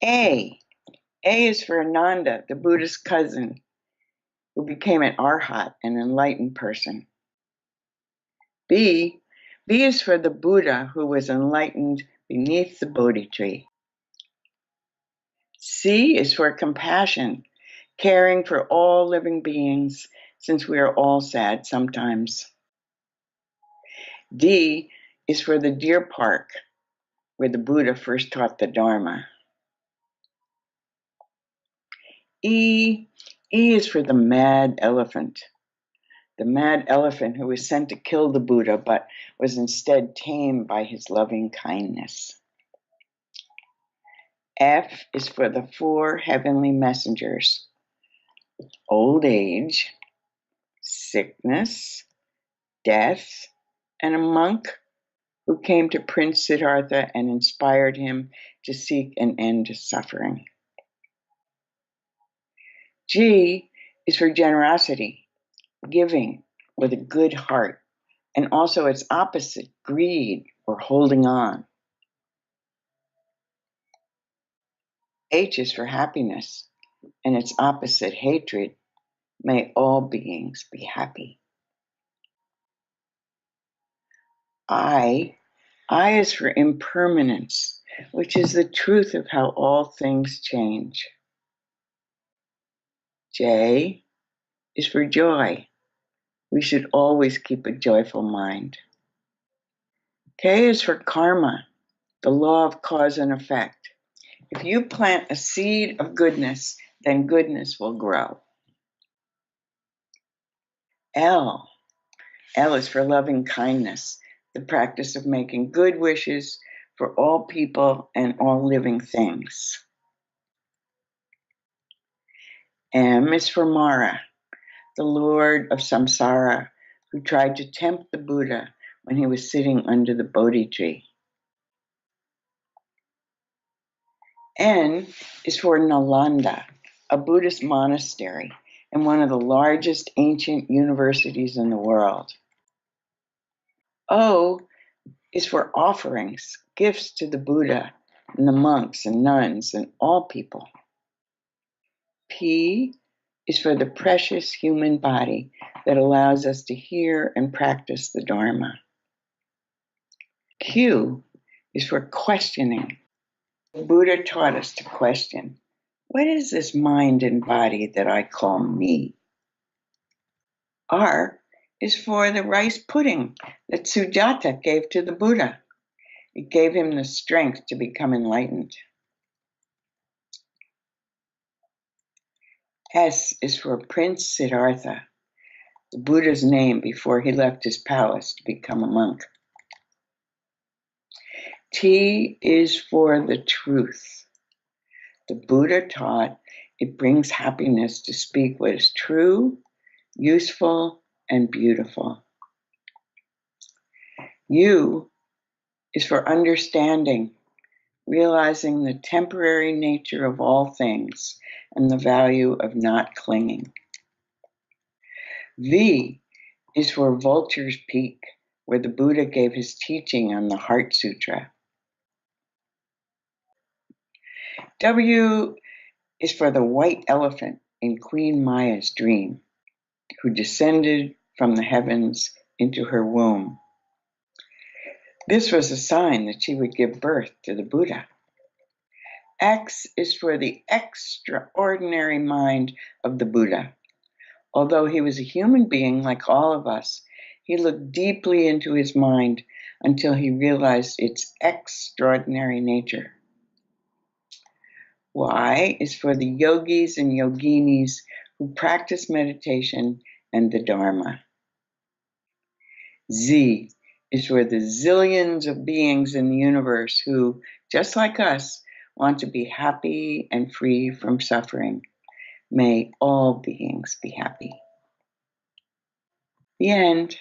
A. A is for Ananda, the Buddha's cousin, who became an arhat, an enlightened person. B. B is for the Buddha who was enlightened beneath the Bodhi tree. C is for compassion, caring for all living beings, since we are all sad sometimes. D is for the deer park, where the Buddha first taught the Dharma. E is for the mad elephant. The mad elephant who was sent to kill the Buddha, but was instead tamed by his loving kindness. F is for the 4 heavenly messengers: old age, sickness, death, and a monk who came to Prince Siddhartha and inspired him to seek an end to suffering. G is for generosity, giving with a good heart, and also its opposite, greed or holding on. H is for happiness, and its opposite, hatred. May all beings be happy. I is for impermanence, which is the truth of how all things change. J is for joy. We should always keep a joyful mind. K is for karma, the law of cause and effect. If you plant a seed of goodness, then goodness will grow. L is for loving kindness, the practice of making good wishes for all people and all living things. M is for Mara, the Lord of Samsara, who tried to tempt the Buddha when he was sitting under the Bodhi tree. N is for Nalanda, a Buddhist monastery and one of the largest ancient universities in the world. O is for offerings, gifts to the Buddha and the monks and nuns and all people. P is for the precious human body that allows us to hear and practice the Dharma. Q is for questioning. The Buddha taught us to question, what is this mind and body that I call me? R is for the rice pudding that Sujata gave to the Buddha. It gave him the strength to become enlightened. S is for Prince Siddhartha, the Buddha's name before he left his palace to become a monk. T is for the truth. The Buddha taught it brings happiness to speak what is true, useful, and beautiful. U is for understanding, realizing the temporary nature of all things and the value of not clinging. V is for Vulture's Peak, where the Buddha gave his teaching on the Heart Sutra. W is for the white elephant in Queen Maya's dream, who descended from the heavens into her womb. This was a sign that she would give birth to the Buddha. X is for the extraordinary mind of the Buddha. Although he was a human being like all of us, he looked deeply into his mind until he realized its extraordinary nature. Y is for the yogis and yoginis who practice meditation and the Dharma. Z is for the zillions of beings in the universe who, just like us, want to be happy and free from suffering. May all beings be happy. The end.